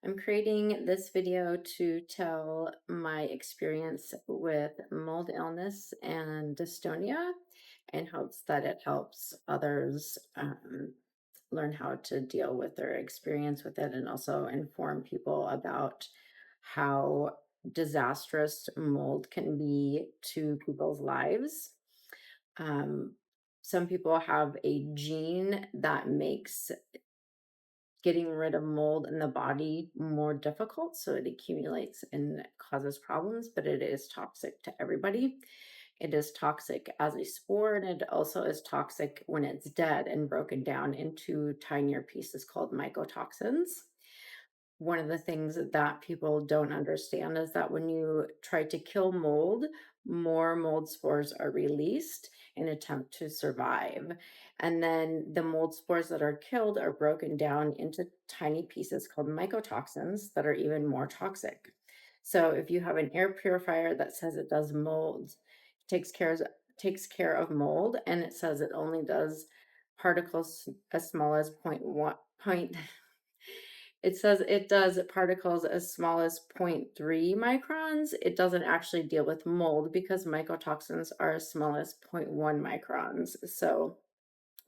I'm creating this video to tell my experience with mold illness and dystonia in hopes that it helps others learn how to deal with their experience with it and also inform people about how disastrous mold can be to people's lives. Um, some people have a gene that makes getting rid of mold in the body more difficult, so it accumulates and causes problems, but it is toxic to everybody. It is toxic as a spore, and it also is toxic when it's dead and broken down into tinier pieces called mycotoxins. One of the things that people don't understand is that when you try to kill mold, more mold spores are released in attempt to survive. And then the mold spores that are killed are broken down into tiny pieces called mycotoxins that are even more toxic. So if you have an air purifier that says it does mold, takes care of mold, and it says it only does particles as small as point it says it does particles as small as zero point 0.3 microns. It doesn't actually deal with mold because mycotoxins are as small as zero point 0.1 microns. So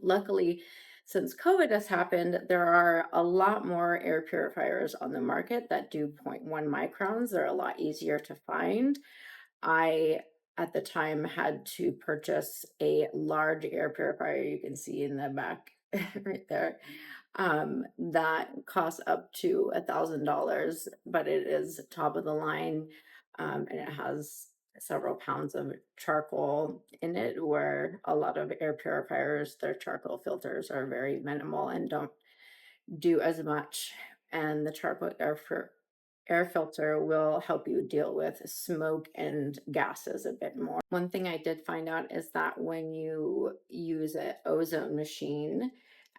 luckily, since COVID has happened, there are a lot more air purifiers on the market that do zero point 0.1 microns. They're a lot easier to find. I, at the time, had to purchase a large air purifier. You can see in the back right there. That costs up to $1,000, but it is top of the line, and it has several pounds of charcoal in it, where a lot of air purifiers, their charcoal filters are very minimal and don't do as much. And the charcoal air filter will help you deal with smoke and gases a bit more. One thing I did find out is that when you use an ozone machine,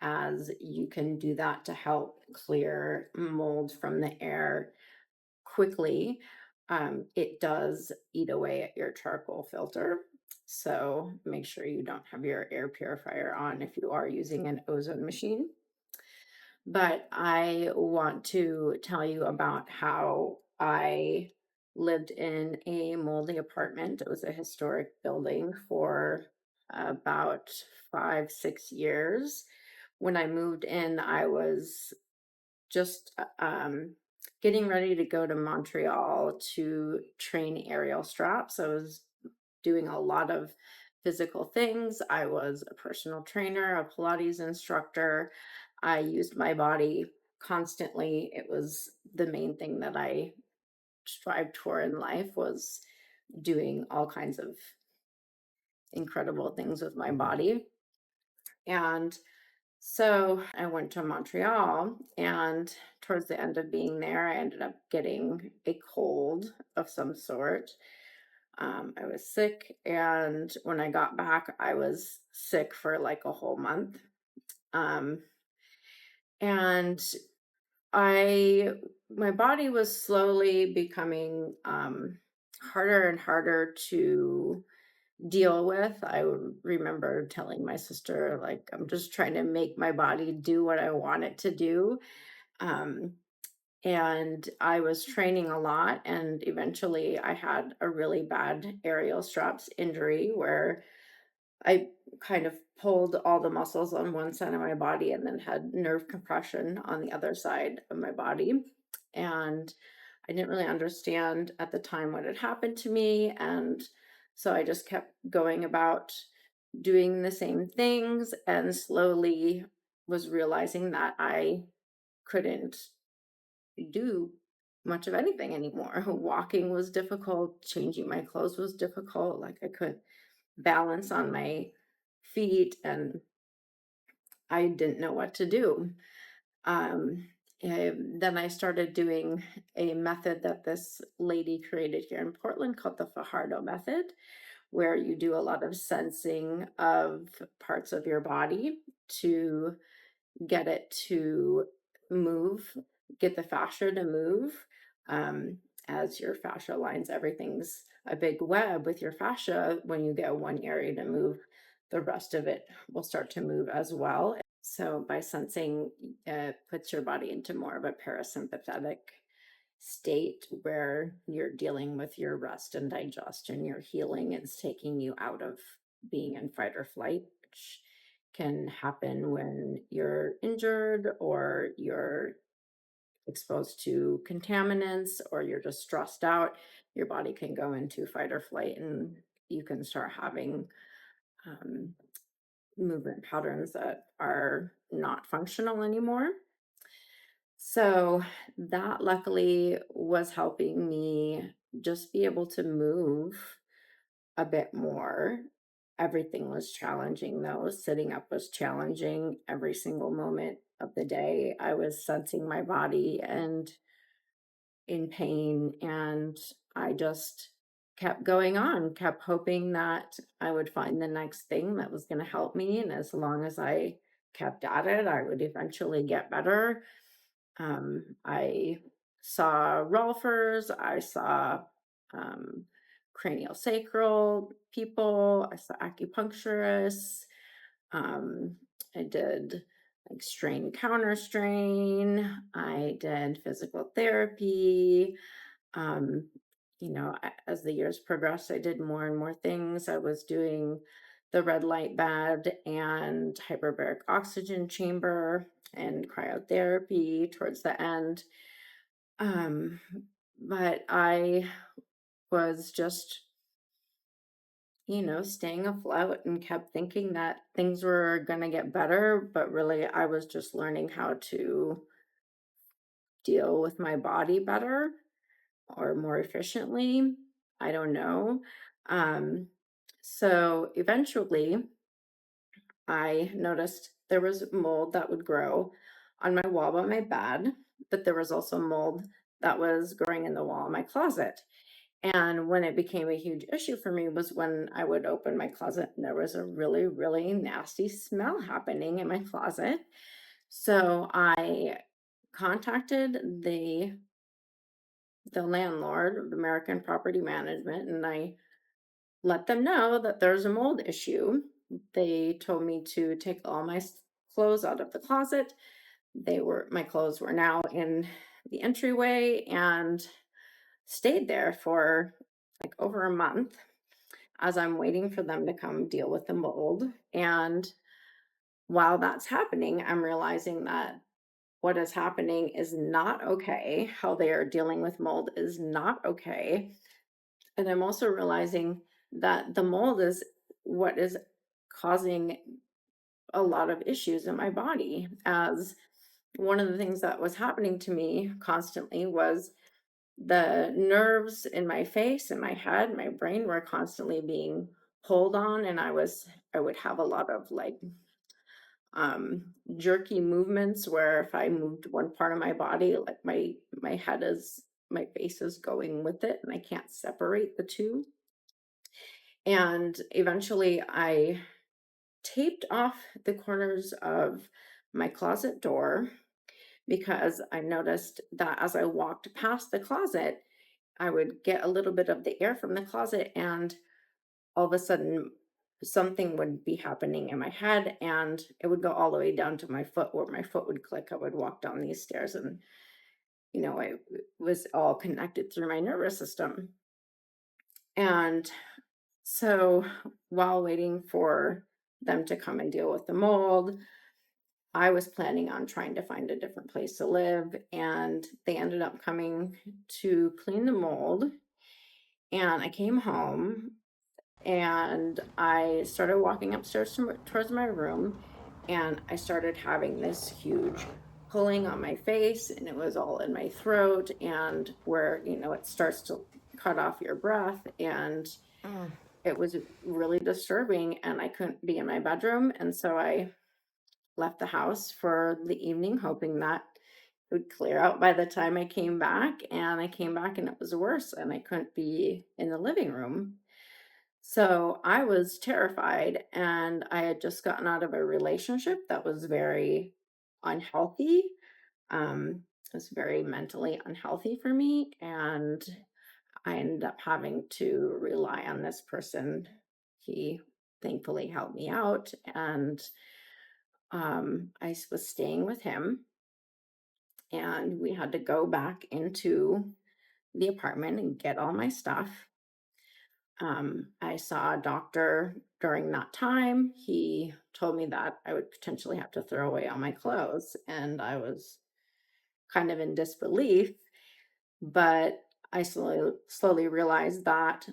as you can do that to help clear mold from the air quickly, it does eat away at your charcoal filter. So make sure you don't have your air purifier on if you are using an ozone machine. But I want to tell you about how I lived in a moldy apartment. It was a historic building for about 5, 6 years. When I moved in, I was just getting ready to go to Montreal to train aerial straps. I was doing a lot of physical things. I was a personal trainer, a Pilates instructor. I used my body constantly. It was the main thing that I strived for in life, was doing all kinds of incredible things with my body. And so I went to Montreal, and towards the end of being there, I ended up getting a cold of some sort. I was sick, and when I got back, I was sick for like a whole month. Um, and I my body was slowly becoming harder and harder to deal with. Remember telling my sister, like, I'm just trying to make my body do what I want it to do. Um, and I was training a lot, and eventually I had a really bad aerial straps injury where I kind of pulled all the muscles on one side of my body and then had nerve compression on the other side of my body. And I didn't really understand at the time what had happened to me. And so I just kept going about doing the same things, and slowly was realizing that I couldn't do much of anything anymore. Walking was difficult, changing my clothes was difficult. Like, I couldn't balance on my feet, and I didn't know what to do. Then I started doing a method that this lady created here in Portland called the Fajardo method, where you do a lot of sensing of parts of your body to get it to move, get the fascia to move. Um, as your fascia lines, everything's a big web with your fascia. When you get one area to move, the rest of it will start to move as well. So by sensing, puts your body into more of a parasympathetic state where you're dealing with your rest and digestion, your healing. It's taking you out of being in fight or flight, which can happen when you're injured or you're exposed to contaminants or you're just stressed out. Your body can go into fight or flight and you can start having um, movement patterns that are not functional anymore. So that luckily was helping me just be able to move a bit more. Everything was challenging though. Sitting up was challenging every single moment of the day. I was sensing my body and in pain, and I just kept going on, kept hoping that I would find the next thing that was going to help me. And as long as I kept at it, I would eventually get better. I saw rolfers, I saw um, cranial sacral people, I saw acupuncturists. Um, I did like strain counter strain. I did physical therapy. Um, as the years progressed, I did more and more things. I was doing the red light bed and hyperbaric oxygen chamber and cryotherapy towards the end. Um, but I was just, staying afloat and kept thinking that things were going to get better. But really, I was just learning how to deal with my body better or more efficiently. I don't know. Um, so eventually, I noticed there was mold that would grow on my wall by my bed, but there was also mold that was growing in the wall of my closet. And when it became a huge issue for me was when I would open my closet and there was a really, really nasty smell happening in my closet. So I contacted the landlord of American Property Management and I let them know that there's a mold issue. They told me to take all my clothes out of the closet. My clothes were now in the entryway and stayed there for like over a month as I'm waiting for them to come deal with the mold. And while that's happening, I'm realizing that what is happening is not okay. How they are dealing with mold is not okay. And I'm also realizing that the mold is what is causing a lot of issues in my body. As one of the things that was happening to me constantly was the nerves in my face and my head, my brain were constantly being pulled on, and I would have a lot of like jerky movements where if I moved one part of my body, like my face is going with it and I can't separate the two. And eventually I taped off the corners of my closet door because I noticed that as I walked past the closet, I would get a little bit of the air from the closet, and all of a sudden, something would be happening in my head, and it would go all the way down to my foot where my foot would click. I would walk down these stairs, and it was all connected through my nervous system. And so while waiting for them to come and deal with the mold, I was planning on trying to find a different place to live, and they ended up coming to clean the mold. And I came home and I started walking upstairs towards my room, and I started having this huge pulling on my face, and it was all in my throat, and where, it starts to cut off your breath. And Mm. it was really disturbing, and I couldn't be in my bedroom. And so I left the house for the evening, hoping that it would clear out by the time I came back. And I came back and it was worse, and I couldn't be in the living room. So I was terrified, and I had just gotten out of a relationship that was very unhealthy. It was very mentally unhealthy for me, and I ended up having to rely on this person. He thankfully helped me out, and was staying with him, and we had to go back into the apartment and get all my stuff. I saw a doctor during that time. He told me that I would potentially have to throw away all my clothes, and I was kind of in disbelief. But I slowly realized that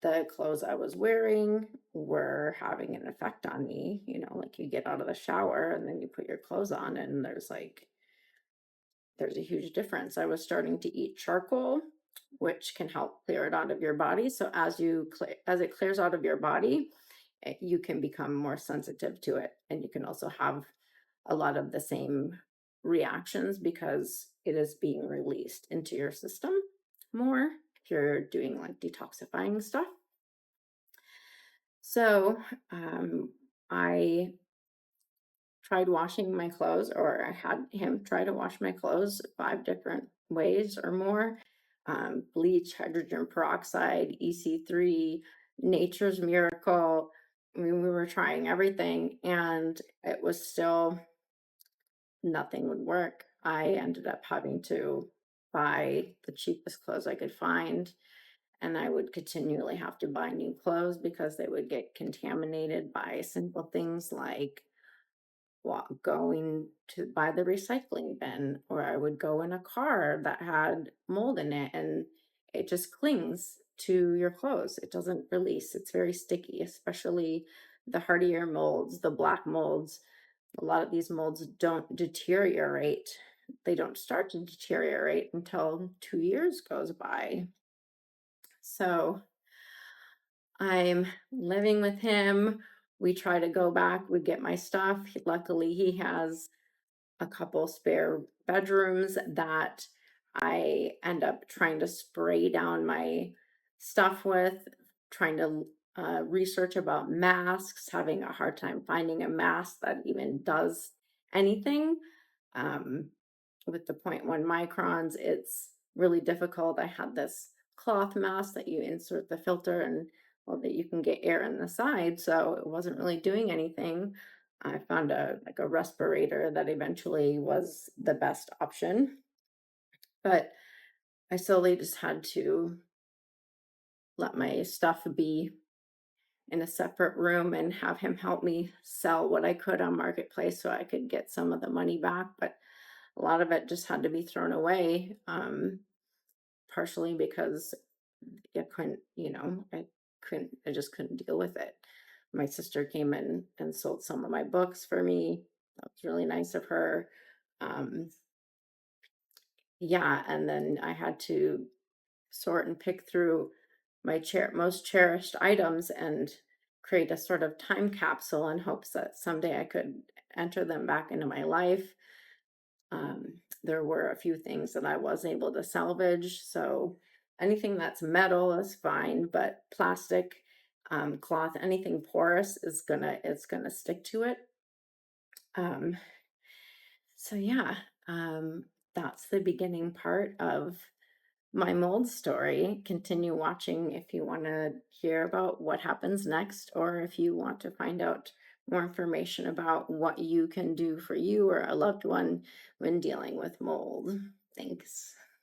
the clothes I was wearing were having an effect on me. Like you get out of the shower and then you put your clothes on, and there's a huge difference. I was starting to eat charcoal, which can help clear it out of your body. So as it clears out of your body, you can become more sensitive to it, and you can also have a lot of the same reactions because it is being released into your system more if you're doing like detoxifying stuff. So I tried washing my clothes, or I had him try to wash my clothes 5 different ways or more. Bleach, hydrogen peroxide, EC3, Nature's Miracle. I mean, we were trying everything, and it was still nothing would work. I ended up having to buy the cheapest clothes I could find, and I would continually have to buy new clothes because they would get contaminated by simple things like going to buy the recycling bin, or I would go in a car that had mold in it, and it just clings to your clothes. It doesn't release. It's very sticky, especially the hardier molds, the black molds. A lot of these molds don't deteriorate. They don't start to deteriorate until 2 years goes by. So I'm living with him. We try to go back, we get my stuff. Luckily, he has a couple spare bedrooms that I end up trying to spray down my stuff with, trying to research about masks, having a hard time finding a mask that even does anything. Um, with the 0.1 microns, it's really difficult. I had this cloth mask that you insert the filter and well, that you can get air in the side, so it wasn't really doing anything. I found a respirator that eventually was the best option, but I slowly just had to let my stuff be in a separate room and have him help me sell what I could on Marketplace so I could get some of the money back. But a lot of it just had to be thrown away, partially because I just couldn't deal with it. My sister came in and sold some of my books for me. That was really nice of her. Um, yeah, and then I had to sort and pick through my most cherished items and create a sort of time capsule in hopes that someday I could enter them back into my life. There were a few things that I was able to salvage. So anything that's metal is fine, but plastic, cloth, anything porous it's gonna stick to it. Um, so yeah, that's the beginning part of my mold story. Continue watching if you want to hear about what happens next, or if you want to find out more information about what you can do for you or a loved one when dealing with mold. Thanks.